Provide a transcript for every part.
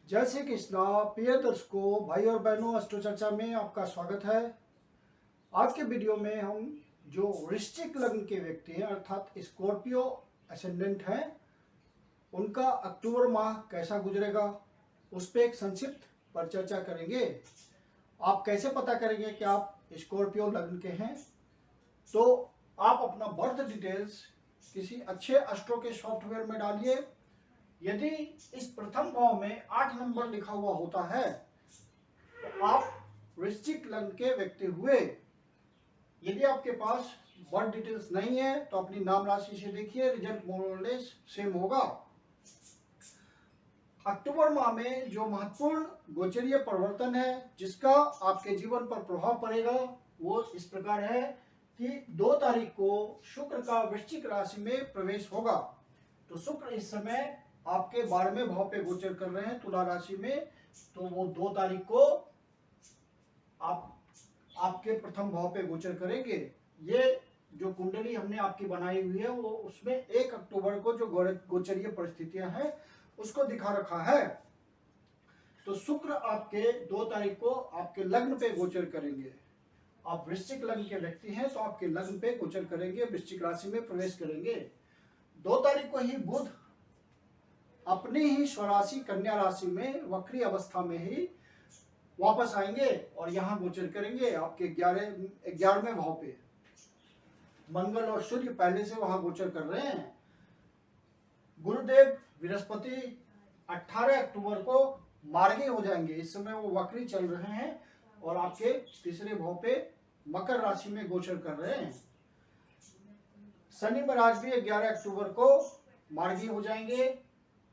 जय श्री कृष्णा। प्रिय दर्शकों, भाई और बहनों, अष्टो चर्चा में आपका स्वागत है। आज के वीडियो में हम जो वृश्चिक लग्न के व्यक्ति हैं अर्थात स्कॉर्पियो असेंडेंट हैं, उनका अक्टूबर माह कैसा गुजरेगा उस पर एक संक्षिप्त पर चर्चा करेंगे। आप कैसे पता करेंगे कि आप स्कॉर्पियो लग्न के हैं? तो आप अपना बर्थ डिटेल्स किसी अच्छे एस्ट्रो के सॉफ्टवेयर में डालिए। यदि इस प्रथम भाव में 8 नंबर लिखा हुआ होता है तो आप वृश्चिक लग्न के व्यक्ति हुए। यदि आपके पास बर्थ डिटेल्स नहीं है तो अपनी नाम राशि से देखिए, रिजल्ट मोर और लेस सेम होगा। अक्टूबर माह में जो महत्वपूर्ण गोचरीय परिवर्तन है जिसका आपके जीवन पर प्रभाव पड़ेगा वो इस प्रकार है कि 2 तारीख को शुक्र का वृश्चिक राशि में प्रवेश होगा। तो शुक्र इस समय आपके 12वें भाव पे गोचर कर रहे हैं तुला राशि में। तो वो 2 तारीख को आपके प्रथम भाव पे गोचर करेंगे। ये जो कुंडली हमने आपकी बनाई हुई है वो उसमें 1 अक्टूबर को जो गोचरीय परिस्थितियां हैं उसको दिखा रखा है। तो शुक्र आपके 2 तारीख को आपके लग्न पे गोचर करेंगे। आप वृश्चिक लग्न के व्यक्ति हैं तो आपके लग्न पे गोचर करेंगे, वृश्चिक राशि में प्रवेश करेंगे। 2 तारीख को ही बुध अपनी ही स्वराशि कन्या राशि में वक्री अवस्था में ही वापस आएंगे और यहाँ गोचर करेंगे आपके 11वें भाव पे। मंगल और सूर्य पहले से वहां गोचर कर रहे हैं। गुरुदेव बृहस्पति 18 अक्टूबर को मार्गी हो जाएंगे। इस समय वो वक्री चल रहे हैं और आपके तीसरे भाव पे मकर राशि में गोचर कर रहे हैं। शनि महाराज भी 11 अक्टूबर को मार्गी हो जाएंगे।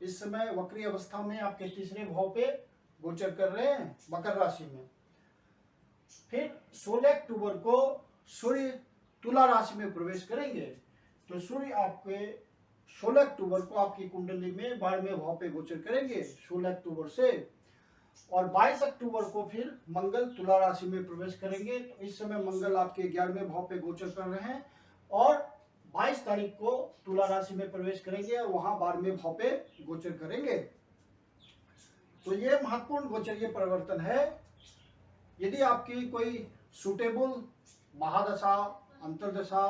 इस समय वक्री अवस्था में आपके तीसरे भाव पे गोचर कर रहे हैं मकर राशि में। फिर 16 अक्टूबर को सूर्य तुला राशि में प्रवेश करेंगे। तो सूर्य आपके 16 अक्टूबर को आपकी कुंडली में 12वें भाव पे गोचर करेंगे 16 अक्टूबर से। और 22 अक्टूबर को फिर मंगल तुला राशि में प्रवेश करेंगे। तो इस समय मंगल आपके 11वें भाव पे गोचर कर रहे हैं और 22 तारीख को तुला राशि में प्रवेश करेंगे और वहां 12वें भाव पे गोचर करेंगे। तो ये महत्वपूर्ण गोचरीय परिवर्तन है। यदि आपकी कोई सुटेबल महादशा अंतरदशा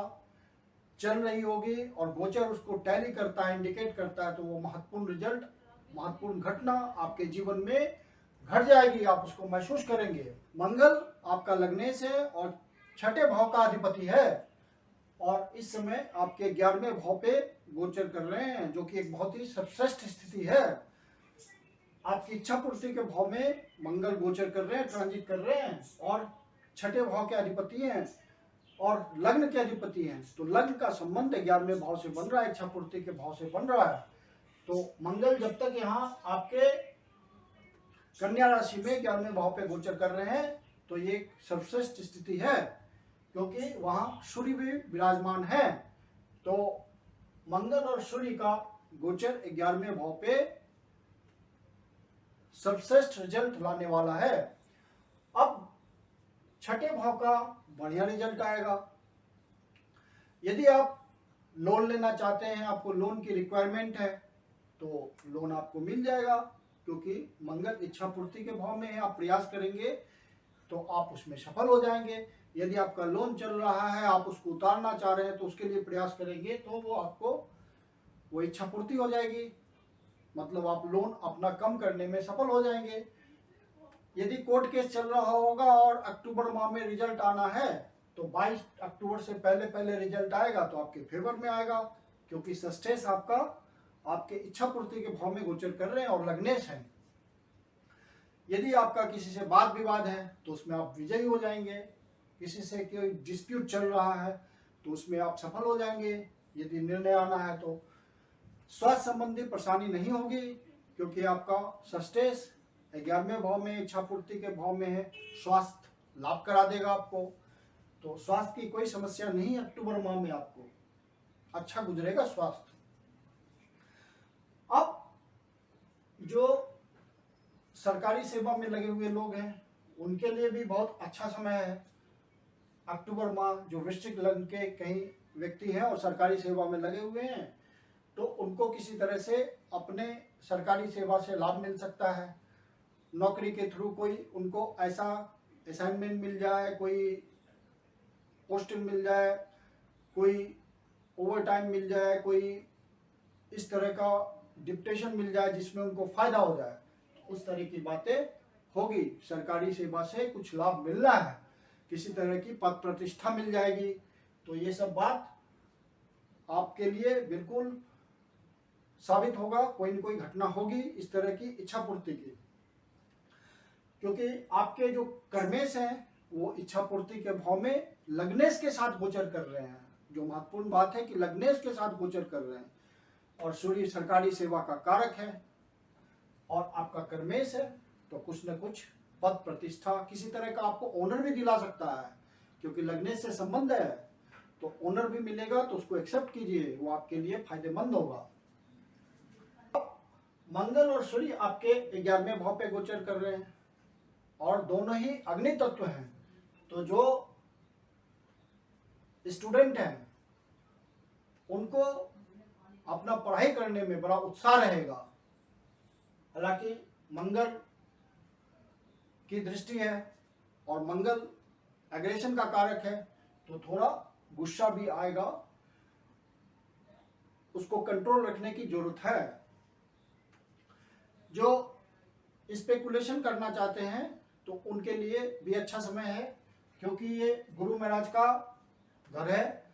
चल रही होगी और गोचर उसको टैली करता है, इंडिकेट करता है, तो वो महत्वपूर्ण रिजल्ट, महत्वपूर्ण घटना आपके जीवन में घट जाएगी, आप उसको महसूस करेंगे। मंगल आपका लग्नेश है और 6ठे भाव का अधिपति है और इस समय आपके 11वें भाव पे गोचर कर रहे हैं जो कि एक बहुत ही सर्वश्रेष्ठ स्थिति है। आपकी इच्छा पूर्ति के भाव में मंगल गोचर कर रहे हैं, ट्रांजिट कर रहे हैं और 6ठे भाव के अधिपति हैं और लग्न के अधिपति हैं। तो लग्न का संबंध 11वें भाव से बन रहा है, इच्छा पूर्ति के भाव से बन रहा है। तो मंगल जब तक यहाँ आपके कन्या राशि में 11वें भाव पे गोचर कर रहे हैं तो ये एक सर्वश्रेष्ठ स्थिति है क्योंकि वहां सूर्य भी विराजमान है। तो मंगल और सूर्य का गोचर 11वें भाव पे सर्वश्रेष्ठ रिजल्ट लाने वाला है। अब 6ठे भाव का बढ़िया रिजल्ट आएगा। यदि आप लोन लेना चाहते हैं, आपको लोन की रिक्वायरमेंट है, तो लोन आपको मिल जाएगा क्योंकि मंगल इच्छा पूर्ति के भाव में है। आप प्रयास करेंगे तो आप उसमें सफल हो जाएंगे। यदि आपका लोन चल रहा है, आप उसको उतारना चाह रहे हैं तो उसके लिए प्रयास करेंगे तो वो आपको वो इच्छा पूर्ति हो जाएगी, मतलब आप लोन अपना कम करने में सफल हो जाएंगे। यदि कोर्ट केस चल रहा होगा और अक्टूबर माह में रिजल्ट आना है तो 22 अक्टूबर से पहले पहले रिजल्ट आएगा तो आपके फेवर में आएगा क्योंकि सस्टेस आपका आपके इच्छा पूर्ति के भाव में गोचर कर रहे हैं और लग्नेश है। यदि आपका किसी से वाद विवाद है तो उसमें आप विजयी हो जाएंगे। किसी से कोई डिस्प्यूट चल रहा है तो उसमें आप सफल हो जाएंगे। यदि निर्णय आना है तो स्वास्थ्य संबंधी परेशानी नहीं होगी क्योंकि आपका सस्टेस 11वें भाव में इच्छा पूर्ति के भाव में है, स्वास्थ्य लाभ करा देगा आपको। तो स्वास्थ्य की कोई समस्या नहीं, अक्टूबर माह में आपको अच्छा गुजरेगा स्वास्थ्य। अब जो सरकारी सेवा में लगे हुए लोग हैं उनके लिए भी बहुत अच्छा समय है अक्टूबर माह। जो वृश्चिक लग्न के कई व्यक्ति हैं और सरकारी सेवा में लगे हुए हैं तो उनको किसी तरह से अपने सरकारी सेवा से लाभ मिल सकता है। नौकरी के थ्रू कोई उनको ऐसा असाइनमेंट मिल जाए, कोई पोस्टिंग मिल जाए, कोई ओवर टाइम मिल जाए, कोई इस तरह का डिप्टेशन मिल जाए जिसमें उनको फायदा हो जाए, उस तरह की बातें होगी। सरकारी सेवा से कुछ लाभ मिल रहा है, किसी तरह की पद प्रतिष्ठा मिल जाएगी, तो ये सब बात आपके लिए बिल्कुल साबित होगा। कोई न कोई घटना होगी इस तरह की इच्छा पूर्ति की, क्योंकि आपके जो कर्मेश हैं वो इच्छा पूर्ति के भाव में लग्नेश के साथ गोचर कर रहे हैं। जो महत्वपूर्ण बात है कि लग्नेश के साथ गोचर कर रहे हैं, और सूर्य सरकारी सेवा का कारक है और आपका कर्मेश है, तो कुछ न कुछ पद प्रतिष्ठा, किसी तरह का आपको ऑनर भी दिला सकता है, क्योंकि लग्नेश से संबंध है, तो ऑनर भी मिलेगा, तो उसको एक्सेप्ट कीजिए, वो आपके लिए फायदेमंद होगा। मंगल और सूर्य आपके 11वें भाव पे गोचर कर रहे हैं और दोनों ही अग्नि तत्व हैं, तो जो स्टूडेंट हैं उनको अपना पढ़ाई करने में बड़ा उत्साह रहेगा। हालांकि मंगल की दृष्टि है और मंगल एग्रेशन का कारक है, तो थोड़ा गुस्सा भी आएगा, उसको कंट्रोल रखने की जरूरत है। जो स्पेकुलेशन करना चाहते हैं तो उनके लिए भी अच्छा समय है, क्योंकि ये गुरु महाराज का घर है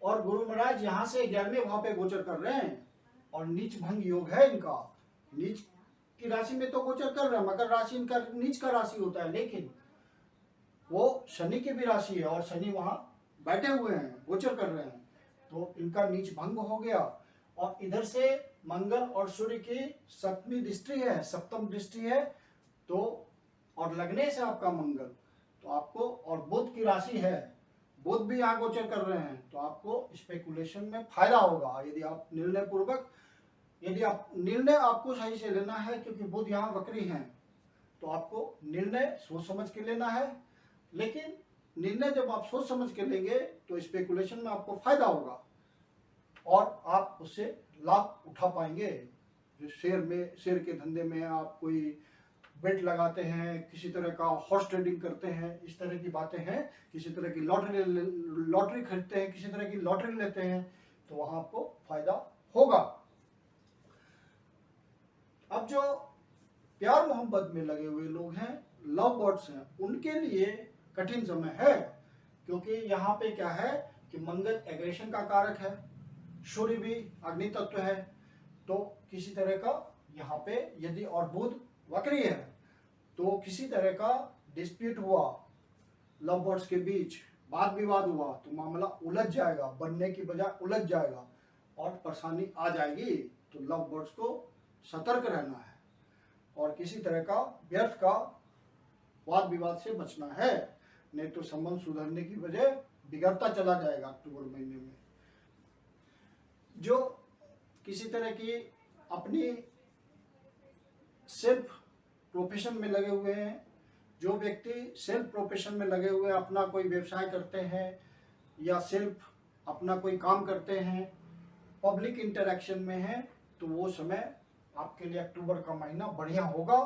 और गुरु महाराज यहाँ से 11वें भाव पे गोचर कर रहे हैं और नीच भंग योग है इनका। नीच की राशि में तो गोचर कर रहे हैं, मकर राशि इनका नीच का राशि होता है, लेकिन वो शनि की भी राशि है और शनि वहां बैठे हुए हैं, गोचर कर रहे हैं, तो इनका नीच भंग हो गया। और इधर से मंगल और सूर्य की सप्तमी दृष्टि है, सप्तम दृष्टि है, तो और लगने से आपका मंगल, तो आपको, और बुध की राशि है, बुध भी यहाँ गोचर कर रहे हैं, तो आपको स्पेकुलेशन में फायदा होगा यदि आप निर्णय पूर्वक, यदि आप निर्णय आपको सही से लेना है, क्योंकि बुध यहाँ वक्री हैं, तो आपको निर्णय सोच समझ के लेना है। लेकिन निर्णय जब आप सोच समझ के लेंगे तो स्पेकुलेशन में आपको फायदा होगा और आप उससे लाभ उठा पाएंगे। जो शेयर के धंधे में आप कोई बेट लगाते हैं, किसी तरह का हॉर्स ट्रेडिंग करते हैं, इस तरह की बातें हैं, किसी तरह की लॉटरी खरीदते हैं, किसी तरह की लॉटरी लेते हैं, तो वहां आपको फायदा होगा। अब जो प्यार मोहब्बत में लगे हुए लोग हैं, लव बर्ड्स हैं, उनके लिए कठिन समय है, क्योंकि यहाँ पे क्या है कि मंगल एग्रेशन का कारक है, सूर्य भी अग्नि तत्व है, तो किसी तरह का यहाँ पे यदि, और बुध वक्री है, तो किसी तरह का डिस्प्यूट हुआ, लव बर्ड्स के बीच वाद विवाद हुआ, तो मामला उलझ जाएगा, बनने की बजाय उलझ जाएगा और परेशानी आ जाएगी। तो लव बर्ड्स को सतर्क रहना है और किसी तरह का व्यर्थ का वाद विवाद से बचना है, नहीं तो संबंध सुधरने की वजह बिगड़ता चला जाएगा अक्टूबर महीने में। जो किसी तरह की अपनी सेल्फ प्रोफेशन में लगे हुए हैं, जो व्यक्ति सेल्फ प्रोफेशन में लगे हुए हैं, अपना कोई व्यवसाय करते हैं या सेल्फ अपना कोई काम करते हैं, पब्लिक इंटरेक्शन में हैं, तो वो समय आपके लिए अक्टूबर का महीना बढ़िया होगा,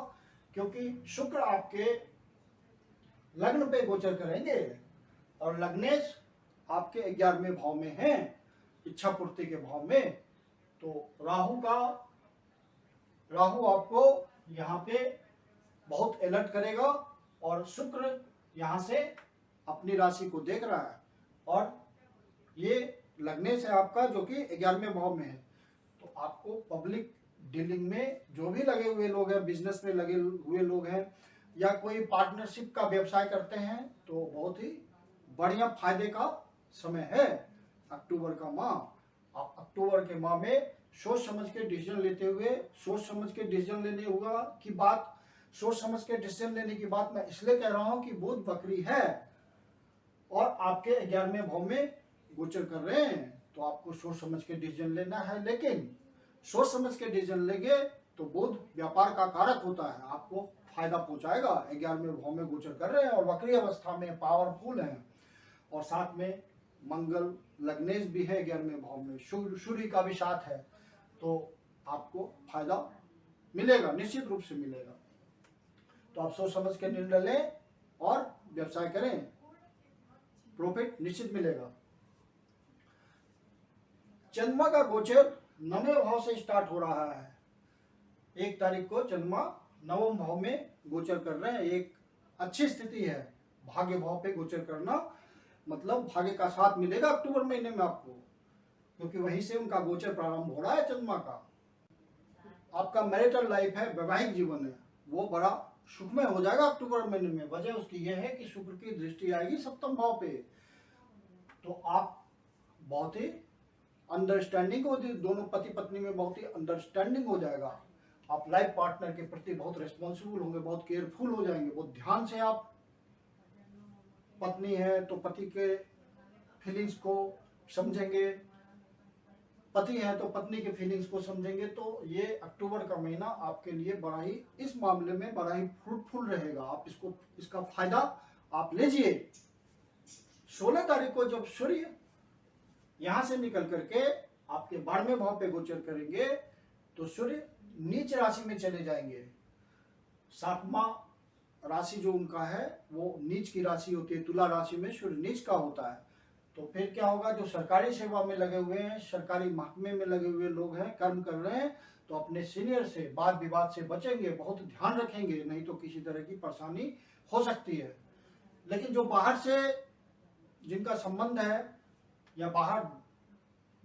क्योंकि शुक्र आपके लग्न पे गोचर करेंगे और लग्नेश आपके 11वें भाव में हैं, इच्छा पूर्ति के भाव में। तो राहु आपको यहाँ पे बहुत अलर्ट करेगा और शुक्र यहाँ से अपनी राशि को देख रहा है और ये लगने से आपका जो कि 11वें भाव में है, तो आपको पब्लिक डीलिंग में जो भी लगे हुए लोग हैं, बिजनेस में लगे हुए लोग हैं या कोई पार्टनरशिप का व्यवसाय करते हैं, तो बहुत ही बढ़िया फायदे का समय है अक्टूबर का माह। आप अक्टूबर के माह में सोच समझ के डिसीजन लेते हुए, सोच समझ के डिसीजन लेने होगा की बात, सोच समझ के डिसीजन लेने की बात मैं इसलिए कह रहा हूं कि बुध वक्री है और आपके 11वें भाव में गोचर कर रहे हैं, तो आपको सोच समझ के डिसीजन लेना है। लेकिन सोच समझ के डिसीजन लेंगे तो बुध व्यापार का कारक होता है, आपको फायदा पहुंचाएगा। 11वें भाव में गोचर कर रहे हैं और वक्री अवस्था में पावरफुल हैं, और साथ में मंगल लग्नेश भी है 11वें भाव में, सूर्य का भी साथ है, तो आपको फायदा मिलेगा, निश्चित रूप से मिलेगा। तो आप सोच समझ के निर्णय लें और व्यवसाय करें, प्रॉफिट निश्चित मिलेगा। चंद्रमा का गोचर 9वें भाव से स्टार्ट हो रहा है। 1 तारीख को चंद्रमा 9वें भाव में गोचर कर रहे हैं। एक अच्छी स्थिति है भाग्य भाव पे गोचर करना, मतलब भाग्य का साथ मिलेगा अक्टूबर महीने में आपको, क्योंकि वहीं से उनका गोचर प्रारंभ हो रहा है चंद्रमा का। आपका मैरिटल लाइफ है, वैवाहिक जीवन है, वो बड़ा सुखमय हो जाएगा अक्टूबर महीने में। वजह उसकी यह है कि शुक्र की दृष्टि आएगी 7वें भाव पे, तो आप बहुत ही अंडरस्टैंडिंग हो, दोनों पति पत्नी में बहुत ही अंडरस्टैंडिंग हो जाएगा। आप लाइफ पार्टनर के प्रति बहुत रिस्पॉन्सिबल होंगे, बहुत केयरफुल हो जाएंगे, बहुत ध्यान से आप, पत्नी है तो पति के फीलिंग्स को समझेंगे, पति है तो पत्नी के फीलिंग्स को समझेंगे। तो ये अक्टूबर का महीना आपके लिए बड़ा ही, इस मामले में बड़ा ही फ्रूटफुल रहेगा। आप इसका फायदा आप लीजिए। 16 तारीख को जब सूर्य यहां से निकल करके आपके 12वें भाव पे गोचर करेंगे तो सूर्य नीच राशि में चले जाएंगे। 7वां राशि जो उनका है वो नीच की राशि होती है, तुला राशि में सूर्य नीच का होता है। तो फिर क्या होगा, जो सरकारी सेवा में लगे हुए हैं, सरकारी महकमे में लगे हुए लोग हैं, कर्म कर रहे हैं, तो अपने सीनियर से वाद विवाद से बचेंगे, बहुत ध्यान रखेंगे, नहीं तो किसी तरह की परेशानी हो सकती है। लेकिन जो बाहर से जिनका संबंध है या बाहर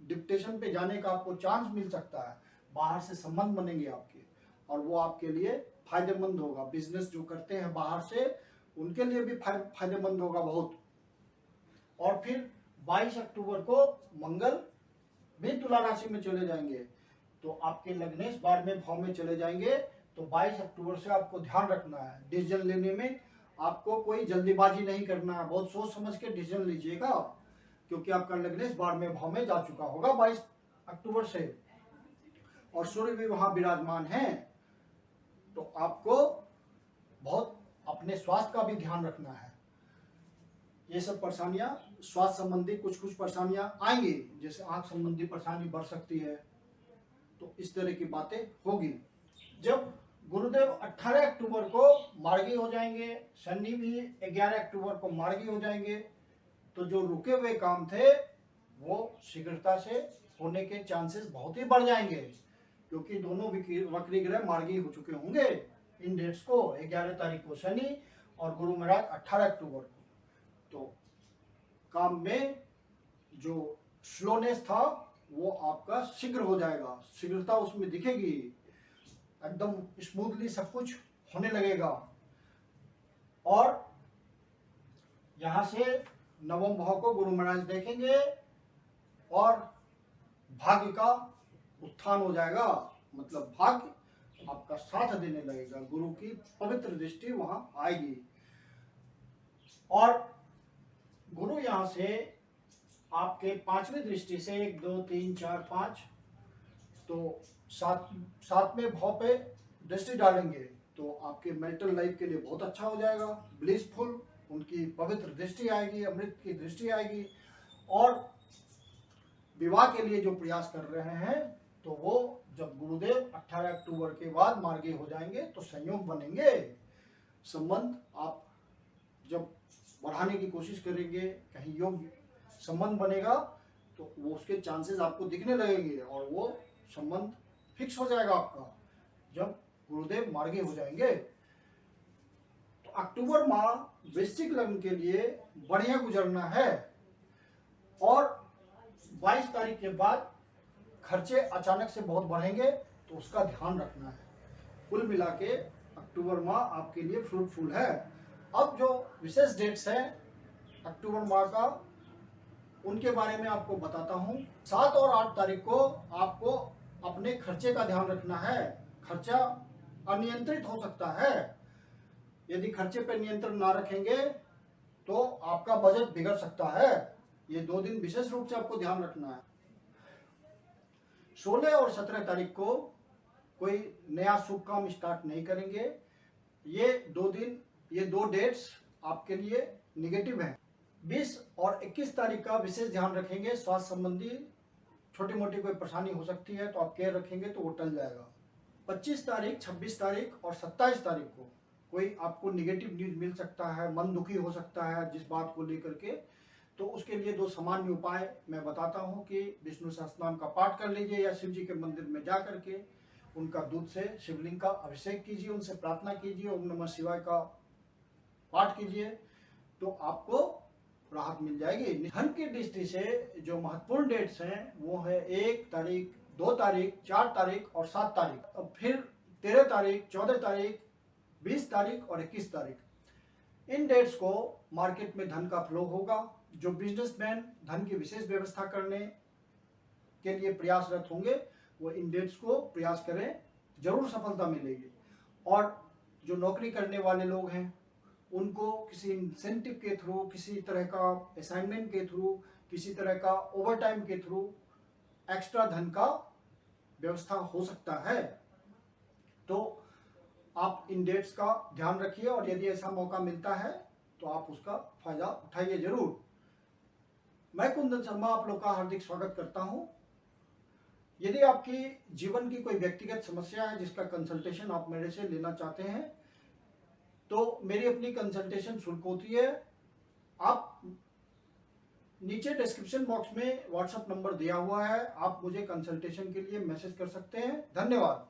डिप्टेशन पे जाने का आपको चांस मिल सकता है, बाहर से संबंध बनेंगे आपके, और वो आपके लिए फायदेमंद होगा। बिजनेस जो करते हैं बाहर से उनके लिए भी फायदेमंद होगा बहुत। और फिर 22 अक्टूबर को मंगल भी तुला राशि में चले जाएंगे, तो आपके लग्नेश 12वें भाव में चले जाएंगे। तो 22 अक्टूबर से आपको ध्यान रखना है, डिसीजन लेने में आपको कोई जल्दीबाजी नहीं करना है, बहुत सोच समझ के डिसीजन लीजिएगा, क्योंकि आपका लग्नेश 12वें भाव में जा चुका होगा 22 अक्टूबर से, और सूर्य भी वहां विराजमान है। तो आपको बहुत अपने स्वास्थ्य का भी ध्यान रखना है। ये सब परेशानियां स्वास्थ्य संबंधी कुछ परेशानियां आएंगी, जैसे आंख संबंधी परेशानी बढ़ सकती है, तो इस तरह की बातें होगी। जब गुरुदेव 18 अक्टूबर को मार्गी हो जाएंगे, शनि भी 11 अक्टूबर को मार्गी हो जाएंगे, तो जो रुके हुए काम थे वो शीघ्रता से होने के चांसेस बहुत ही बढ़ जाएंगे, क्योंकि दोनों वक्री ग्रह मार्गी हो चुके होंगे इन डेट्स को, 11 तारीख को शनि और गुरु महाराज 18 अक्टूबर को। तो काम में जो स्लोनेस था वो आपका शीघ्र हो जाएगा, शीघ्रता उसमें दिखेगी, एकदम स्मूथली सब कुछ होने लगेगा। और यहां से 9वें भाव को गुरु महाराज देखेंगे और भाग्य का उत्थान हो जाएगा, मतलब भाग्य आपका साथ देने लगेगा, गुरु की पवित्र दृष्टि वहां आएगी। और गुरु यहां से आपके 5वीं दृष्टि से 1 2 3 4 5 तो 7वें भाव पे दृष्टि डालेंगे, तो आपके मैरिटल लाइफ के लिए बहुत अच्छा हो जाएगा, ब्लिसफुल, उनकी पवित्र दृष्टि आएगी, अमृत की दृष्टि आएगी। और विवाह के लिए जो प्रयास कर रहे हैं तो वो जब गुरुदेव 18 अक्टूबर के बाद मार्गी हो जाएंगे तो संयोग बनेंगे, संबंध आप जब बढ़ाने की कोशिश करेंगे, कहीं योग संबंध बनेगा तो वो उसके चांसेस आपको दिखने लगेंगे और वो संबंध फिक्स हो जाएगा आपका जब गुरुदेव मार्गी हो जाएंगे। तो अक्टूबर माह वृश्चिक लग्न के लिए बढ़िया गुजरना है, और 22 तारीख के बाद खर्चे अचानक से बहुत बढ़ेंगे, तो उसका ध्यान रखना है। कुल मिला के अक्टूबर माह आपके लिए फ्रूटफुल है। अब जो विशेष डेट्स हैं अक्टूबर माह का, उनके बारे में आपको बताता हूँ। 7 और 8 तारीख को आपको अपने खर्चे का ध्यान रखना है, खर्चा अनियंत्रित हो सकता है। यदि खर्चे पर नियंत्रण ना रखेंगे तो आपका बजट बिगड़ सकता है। ये 2 दिन विशेष रूप से आपको ध्यान रखना है। 16 और 17 तारीख को कोई नया शुभ काम स्टार्ट नहीं करेंगे। ये 2 दिन, ये 2 डेट्स आपके लिए निगेटिव हैं। 20 और 21 तारीख का विशेष ध्यान रखेंगे, स्वास्थ्य संबंधी छोटी मोटी कोई परेशानी हो सकती है तो आप केयर रखेंगे तो वो टल जाएगा। 25 तारीख, 26 तारीख और 27 तारीख को कोई आपको निगेटिव न्यूज मिल सकता है, मन दुखी हो सकता है जिस बात को लेकर के। तो उसके लिए 2 सामान्य उपाय मैं बताता हूँ कि विष्णु सहस्त्रनाम का पाठ कर लीजिए या शिव जी के मंदिर में जा करके उनका दूध से शिवलिंग का अभिषेक कीजिए, उनसे प्रार्थना कीजिए, ओम नमः शिवाय का पाठ कीजिए, तो आपको राहत मिल जाएगी। धन की दृष्टि से जो महत्वपूर्ण डेट्स हैं वो है 1 तारीख, 2 तारीख, 4 तारीख और 7 तारीख, और फिर 13 तारीख, 14 तारीख, 20 तारीख और 21 तारीख। इन डेट्स को मार्केट में धन का फ्लो होगा। जो बिजनेसमैन धन की विशेष व्यवस्था करने के लिए प्रयासरत होंगे वो इन डेट्स को प्रयास करें, जरूर सफलता मिलेगी। और जो नौकरी करने वाले लोग हैं उनको किसी इंसेंटिव के थ्रू, किसी तरह का असाइनमेंट के थ्रू, किसी तरह का ओवरटाइम के थ्रू एक्स्ट्रा धन का व्यवस्था हो सकता है। तो आप इन डेट्स का ध्यान रखिए और यदि ऐसा मौका मिलता है तो आप उसका फायदा उठाइए जरूर। मैं कुंदन शर्मा आप लोग का हार्दिक स्वागत करता हूं। यदि आपकी जीवन की कोई व्यक्तिगत समस्या है जिसका कंसल्टेशन आप मेरे से लेना चाहते हैं तो मेरी अपनी कंसल्टेशन शुल्क होती है। आप नीचे डिस्क्रिप्शन बॉक्स में व्हाट्सएप नंबर दिया हुआ है, आप मुझे कंसल्टेशन के लिए मैसेज कर सकते हैं। धन्यवाद।